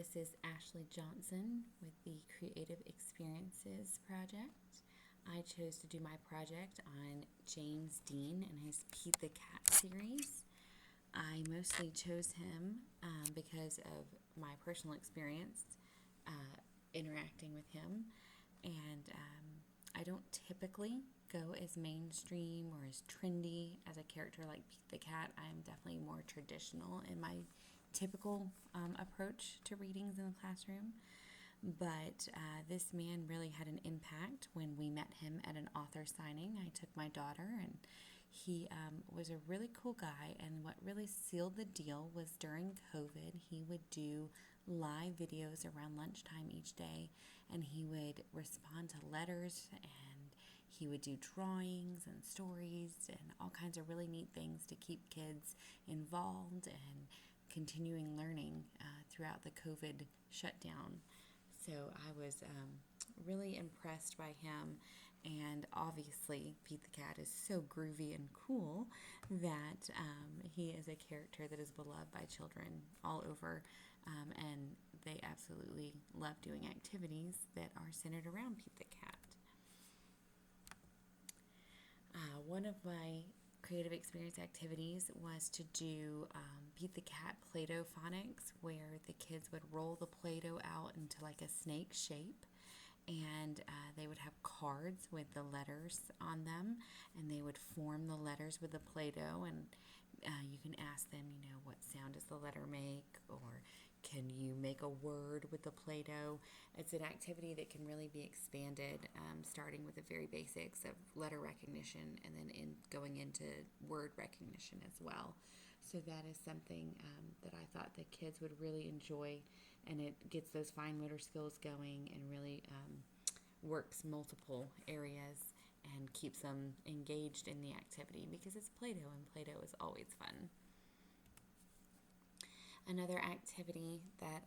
This is Ashley Johnson with the Creative Experiences Project. I chose to do my project on James Dean and his Pete the Cat series. I mostly chose him because of my personal experience interacting with him, and I don't typically go as mainstream or as trendy as a character like Pete the Cat. I'm definitely more traditional in my typical approach to readings in the classroom. But this man really had an impact when we met him at an author signing. I took my daughter, and he was a really cool guy. And what really sealed the deal was during COVID, he would do live videos around lunchtime each day, and he would respond to letters, and he would do drawings and stories and all kinds of really neat things to keep kids involved and continuing learning throughout the COVID shutdown. So I was really impressed by him, and obviously Pete the Cat is so groovy and cool that he is a character that is beloved by children all over, and they absolutely love doing activities that are centered around Pete the Cat. One of my creative experience activities was to do Pete the Cat Play-Doh phonics, where the kids would roll the Play-Doh out into like a snake shape, and they would have cards with the letters on them, and they would form the letters with the Play-Doh, and you can ask them, what sound does the letter make, or can you make a word with the Play-Doh? It's an activity that can really be expanded, starting with the very basics of letter recognition and then going into word recognition as well. So that is something that I thought the kids would really enjoy, and it gets those fine motor skills going and really works multiple areas and keeps them engaged in the activity because it's Play-Doh, and Play-Doh is always fun. Another activity that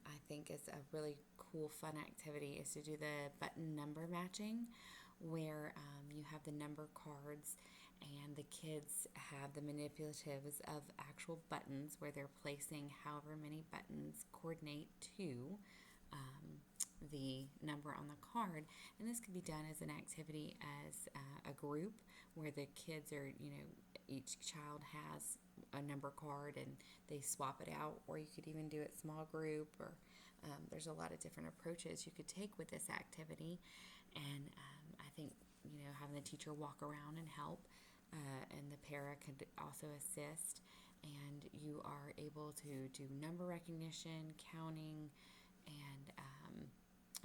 I think is a really cool, fun activity is to do the button number matching, where you have the number cards and the kids have the manipulatives of actual buttons where they're placing however many buttons coordinate to the number on the card. And this could be done as an activity as a group where the kids are, each child has a number card and they swap it out, or you could even do it small group, or there's a lot of different approaches you could take with this activity. And I think, having the teacher walk around and help, and the para could also assist, and you are able to do number recognition, counting, and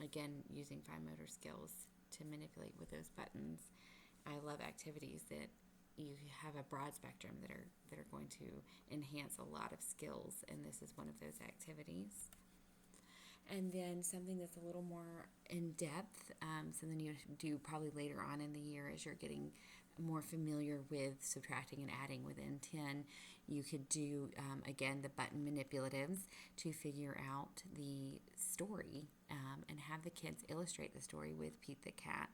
again, using fine motor skills to manipulate with those buttons. I love activities that you have a broad spectrum that are going to enhance a lot of skills, and this is one of those activities. And then something that's a little more in depth, something you do probably later on in the year as you're getting more familiar with subtracting and adding within 10, you could do, again, the button manipulatives to figure out the story and have the kids illustrate the story with Pete the Cat.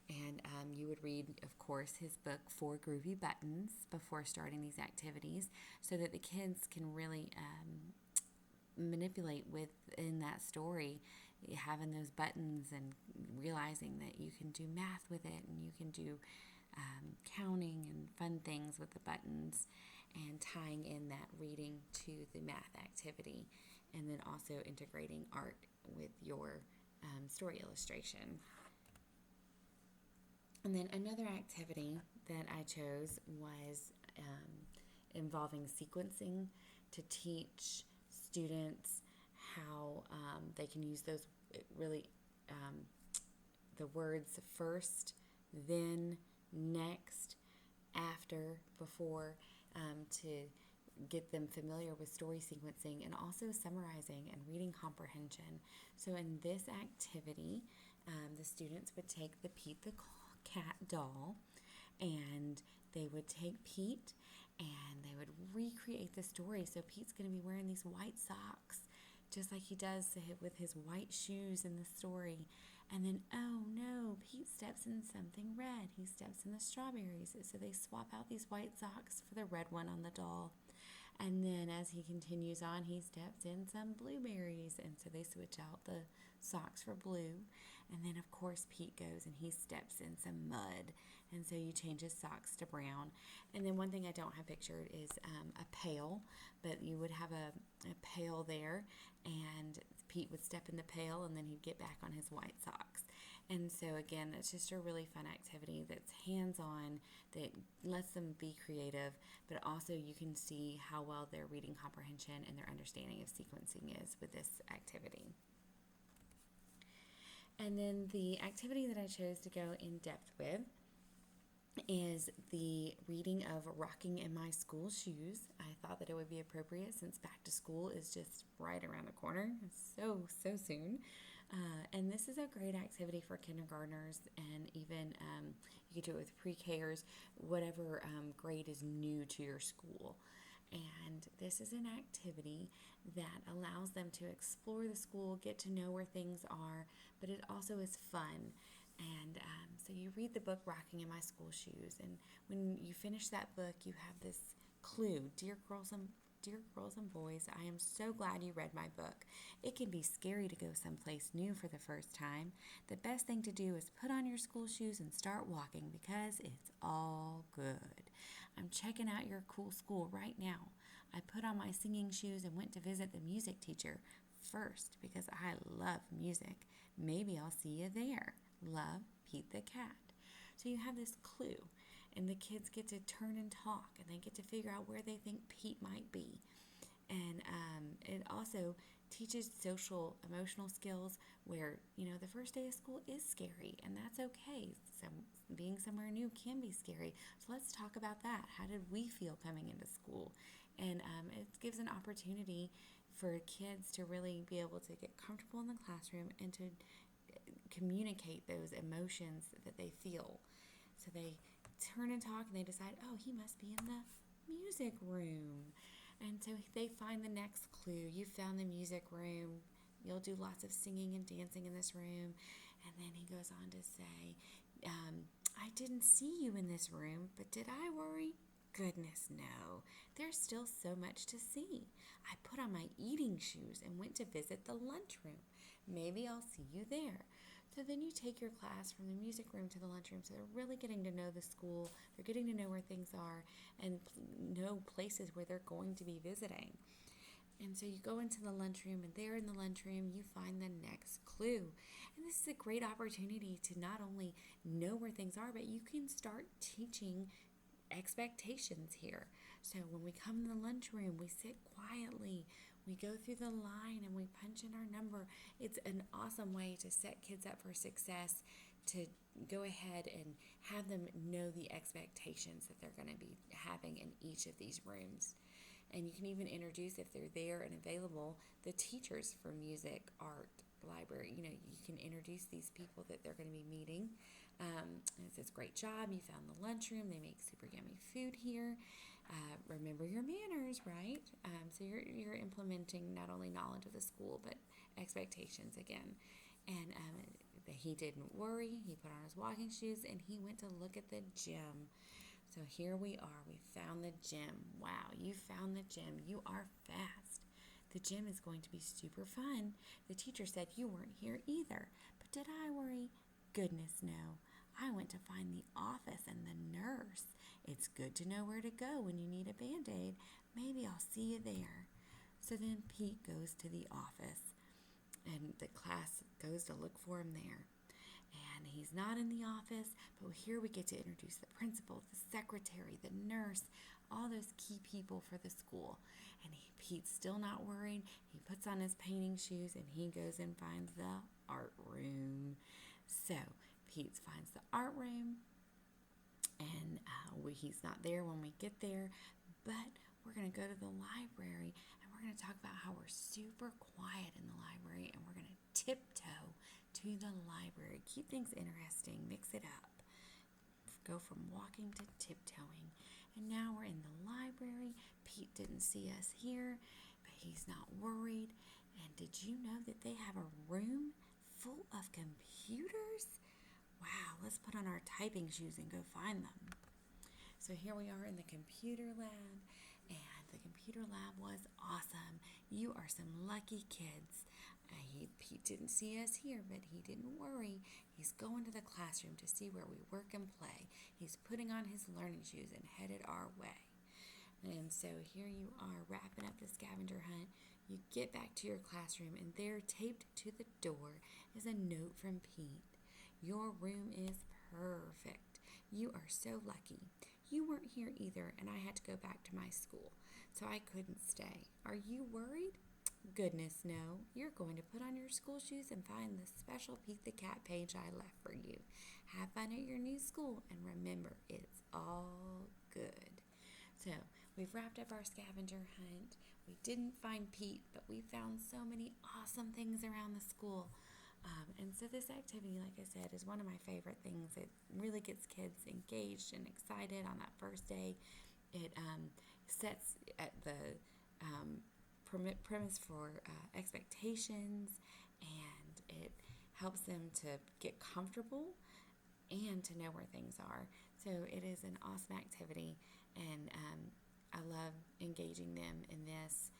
And you would read, of course, his book, Four Groovy Buttons, before starting these activities so that the kids can really manipulate within that story, having those buttons and realizing that you can do math with it, and you can do counting and fun things with the buttons, and tying in that reading to the math activity, and then also integrating art with your story illustration. And then another activity that I chose was involving sequencing to teach students how they can use those really the words first, then, next, after, before, to get them familiar with story sequencing and also summarizing and reading comprehension. So in this activity, the students would take the Pete the Cat doll, and they would take Pete and they would recreate the story. So Pete's going to be wearing these white socks just like he does with his white shoes in the story. And then, oh no, Pete steps in something red. He steps in the strawberries. So they swap out these white socks for the red one on the doll. And then as he continues on, he steps in some blueberries. And so they switch out the socks for blue. And then, of course, Pete goes and he steps in some mud. And so you change his socks to brown. And then one thing I don't have pictured is a pail, but you would have a pail there, and Pete would step in the pail and then he'd get back on his white socks. And so again, it's just a really fun activity that's hands-on, that lets them be creative, but also you can see how well their reading comprehension and their understanding of sequencing is with this activity. And then the activity that I chose to go in depth with is the reading of Rocking in My School Shoes. I thought that it would be appropriate since back to school is just right around the corner, so soon. And this is a great activity for kindergartners, and even you could do it with pre-Kers, whatever grade is new to your school. And this is an activity that allows them to explore the school, get to know where things are, but it also is fun. And so you read the book Rocking in My School Shoes, and when you finish that book, you have this clue: Dear girls and boys, I am so glad you read my book. It can be scary to go someplace new for the first time. The best thing to do is put on your school shoes and start walking, because it's all good. I'm checking out your cool school right now. I put on my singing shoes and went to visit the music teacher first because I love music. Maybe I'll see you there. Love, Pete the cat. So you have this clue, and the kids get to turn and talk, and they get to figure out where they think Pete might be. And it also teaches social, emotional skills where, the first day of school is scary, and that's okay. Being somewhere new can be scary. So let's talk about that. How did we feel coming into school? And it gives an opportunity for kids to really be able to get comfortable in the classroom and to communicate those emotions that they feel. So they turn and talk, and they decide, oh, he must be in the music room. And so they find the next clue. You found the music room. You'll do lots of singing and dancing in this room. And then he goes on to say, I didn't see you in this room, but did I worry? Goodness, no. There's still so much to see. I put on my eating shoes and went to visit the lunchroom. Maybe I'll see you there. So then you take your class from the music room to the lunchroom, so they're really getting to know the school, they're getting to know where things are, and know places where they're going to be visiting. And so you go into the lunchroom, and there in the lunchroom, you find the next clue. And this is a great opportunity to not only know where things are, but you can start teaching expectations here. So when we come in the lunchroom, we sit quietly, we go through the line, and we punch in our number. It's an awesome way to set kids up for success, to go ahead and have them know the expectations that they're going to be having in each of these rooms. And you can even introduce, if they're there and available, the teachers for music, art, library. You can introduce these people that they're going to be meeting. And it says, great job, you found the lunchroom. They make super yummy food here. Remember your manners, right? So you're implementing not only knowledge of the school, but expectations again. And he didn't worry. He put on his walking shoes, and he went to look at the gym. So here we are. We found the gym. Wow, you found the gym. You are fast. The gym is going to be super fun. The teacher said you weren't here either. But did I worry? Goodness, no. I went to find the office and the nurse. It's good to know where to go when you need a Band-Aid. Maybe I'll see you there. So then Pete goes to the office, and the class goes to look for him there. And he's not in the office, but here we get to introduce the principal, the secretary, the nurse, all those key people for the school. And Pete's still not worried. He puts on his painting shoes, and he goes and finds the art room. So Pete finds the art room, and he's not there when we get there, but we're going to go to the library, and we're going to talk about how we're super quiet in the library, and we're going to tiptoe to the library. Keep things interesting, mix it up. Go from walking to tiptoeing. And now we're in the library. Pete didn't see us here, but he's not worried. And did you know that they have a room full of computers? Wow, let's put on our typing shoes and go find them. So here we are in the computer lab, and The computer lab was awesome. You are some lucky kids. Pete didn't see us here, but he didn't worry. He's going to the classroom to see where we work and play. He's putting on his learning shoes and headed our way. And so here you are wrapping up the scavenger hunt. You get back to your classroom, and there, taped to the door, is a note from Pete. Your room is perfect. You are so lucky. You weren't here either, and I had to go back to my school, so I couldn't stay. Are you worried? Goodness, no. You're going to put on your school shoes and find the special Pete the Cat page I left for you. Have fun at your new school, and remember, it's all good. So, we've wrapped up our scavenger hunt. We didn't find Pete, but we found so many awesome things around the school. And so this activity, like I said, is one of my favorite things. It really gets kids engaged and excited on that first day. It sets at the premise for expectations, and it helps them to get comfortable and to know where things are. So it is an awesome activity, and I love engaging them in this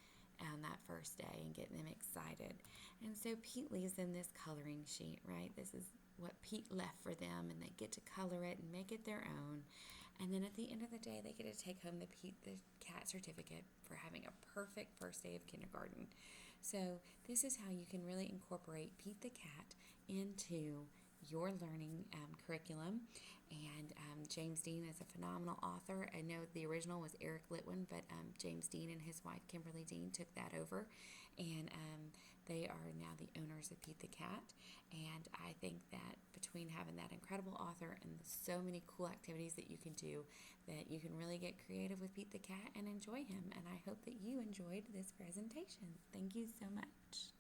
on that first day and getting them excited. And so Pete leaves them this coloring sheet, right? This is what Pete left for them, and they get to color it and make it their own. And then at the end of the day, they get to take home the Pete the Cat certificate for having a perfect first day of kindergarten. So this is how you can really incorporate Pete the Cat into your learning curriculum. And James Dean is a phenomenal author. I know the original was Eric Litwin, but James Dean and his wife Kimberly Dean took that over, and they are now the owners of Pete the Cat. And I think that between having that incredible author and so many cool activities that you can do, that you can really get creative with Pete the Cat and enjoy him. And I hope that you enjoyed this presentation. Thank you so much.